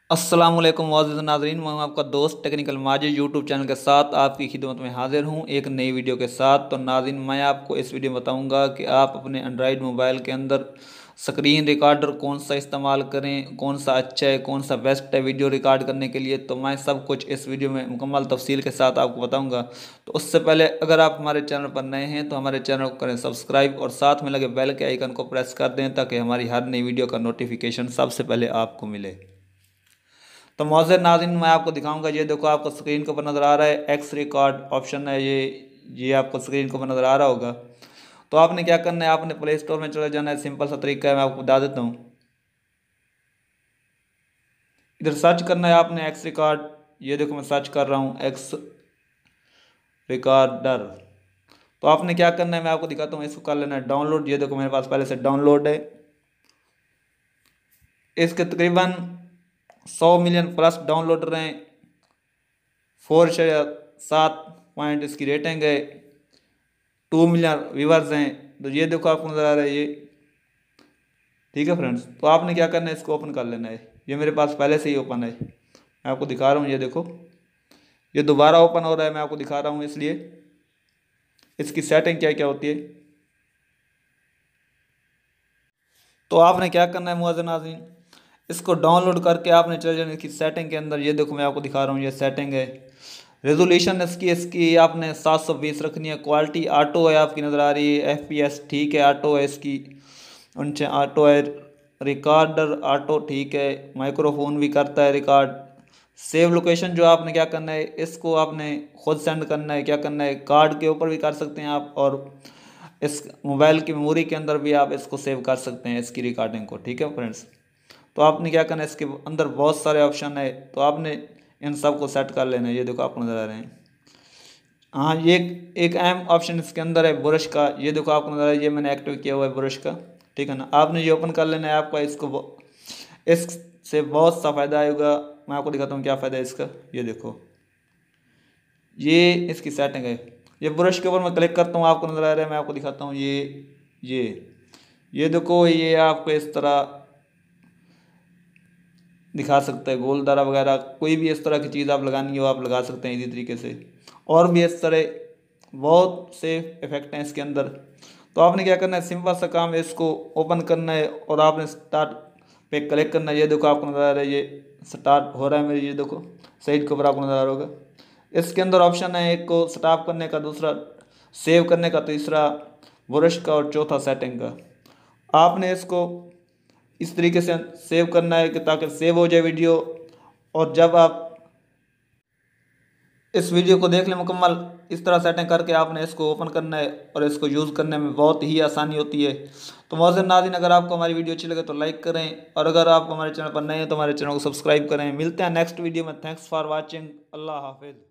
अस्सलाम वालेकुम मुअज़्ज़िज़ नाज़रीन, मैं हूं आपका दोस्त टेक्निकल माजिद यूट्यूब चैनल के साथ आपकी खिदमत में हाजिर हूं एक नई वीडियो के साथ। तो नाज़रीन, मैं आपको इस वीडियो में बताऊंगा कि आप अपने एंड्रॉयड मोबाइल के अंदर स्क्रीन रिकॉर्डर कौन सा इस्तेमाल करें, कौन सा अच्छा है, कौन सा बेस्ट है वीडियो रिकॉर्ड करने के लिए। तो मैं सब कुछ इस वीडियो में मुकम्मल तफसील के साथ आपको बताऊँगा। तो उससे पहले अगर आप हमारे चैनल पर नए हैं तो हमारे चैनल को करें सब्सक्राइब और साथ में लगे बेल के आइकन को प्रेस कर दें ताकि हमारी हर नई वीडियो का नोटिफिकेशन सबसे पहले आपको मिले। तो मौजूद नाज़रीन, मैं आपको दिखाऊंगा। ये देखो, आपको स्क्रीन के ऊपर नज़र आ रहा है एक्स रिकॉर्ड ऑप्शन है, ये आपको स्क्रीन के ऊपर नज़र आ रहा होगा। तो आपने क्या करना है, आपने प्ले स्टोर में चले जाना है। सिंपल सा तरीका है, मैं आपको बता देता हूँ। इधर सर्च करना है आपने एक्स रिकॉर्ड। ये देखो, मैं सर्च कर रहा हूँ एक्स रिकॉर्डर। तो आपने क्या करना है, मैं आपको दिखाता हूँ। इसको कर लेना है डाउनलोड। ये देखो, मेरे पास पहले से डाउनलोड है। इसके तकरीबन 100 मिलियन प्लस डाउनलोडर हैं। 4.7 इसकी रेटिंग है। 2 मिलियन व्यूवर्स हैं। तो ये देखो, आपको नज़र आ रहा है ये। ठीक है फ्रेंड्स, तो आपने क्या करना है, इसको ओपन कर लेना है। ये मेरे पास पहले से ही ओपन है, मैं आपको दिखा रहा हूँ। ये देखो, ये दोबारा ओपन हो रहा है, मैं आपको दिखा रहा हूँ। इसलिए इसकी सेटिंग क्या क्या होती है। तो आपने क्या करना है मुअज़्ज़िज़ नाज़रीन, इसको डाउनलोड करके आपने चले जाना इसकी सेटिंग के अंदर। ये देखो, मैं आपको दिखा रहा हूँ, ये सेटिंग है। रेजोल्यूशन इसकी आपने 720 रखनी है। क्वालिटी ऑटो है, आपकी नज़र आ रही है। FPS ठीक है, ऑटो है इसकी। उनसे ऑटो है। रिकॉर्डर ऑटो ठीक है। माइक्रोफोन भी करता है रिकॉर्ड। सेव लोकेशन जो आपने क्या करना है, इसको आपने खुद सेंड करना है। क्या करना है, कार्ड के ऊपर भी कर सकते हैं आप, और इस मोबाइल की मेमोरी के अंदर भी आप इसको सेव कर सकते हैं, इसकी रिकॉर्डिंग को। ठीक है फ्रेंड्स, तो आपने क्या करना है, इसके अंदर बहुत सारे ऑप्शन है, तो आपने इन सब को सेट कर लेना है। ये देखो, आपको नज़र आ रहे हैं। हाँ, ये एक अहम ऑप्शन इसके अंदर है ब्रश का। ये देखो, आपको नज़र आ रहा है, ये मैंने एक्टिव किया हुआ है ब्रश का। ठीक है ना, आपने ये ओपन कर लेना है आपका। इससे बहुत सा फ़ायदा आएगा। मैं आपको दिखाता हूँ क्या फ़ायदा है इसका। ये देखो, ये इसकी सेटिंग है। ये ब्रश के ऊपर मैं क्लिक करता हूँ, आपको नज़र आ रहा है। मैं आपको दिखाता हूँ ये ये देखो, ये आपको इस तरह दिखा सकता है। गोल दारा वगैरह कोई भी इस तरह की चीज़ आप लगानी हो, आप लगा सकते हैं इसी तरीके से। और भी इस तरह बहुत से इफ़ेक्ट हैं इसके अंदर। तो आपने क्या करना है, सिंपल सा काम है, इसको ओपन करना है और आपने स्टार्ट पे क्लिक करना है। ये देखो, आपको नज़र आ रहा है, ये स्टार्ट हो रहा है मेरे। ये देखो, साइड के ऊपर आपको नज़र आ रहा होगा। इसके अंदर ऑप्शन है, एक को स्टॉप करने का, दूसरा सेव करने का, तीसरा ब्रश का, और चौथा सेटिंग का। आपने इसको इस तरीके से सेव करना है कि ताकि सेव हो जाए वीडियो। और जब आप इस वीडियो को देख लें मुकम्मल, इस तरह सेटिंग करके आपने इसको ओपन करना है और इसको यूज़ करने में बहुत ही आसानी होती है। तो मौजूद नाज़रीन, अगर आपको हमारी वीडियो अच्छी लगे तो लाइक करें, और अगर आप हमारे चैनल पर नए हैं तो हमारे चैनल को सब्सक्राइब करें। मिलते हैं नेक्स्ट वीडियो में। Thanks for watching. अल्लाह हाफिज़।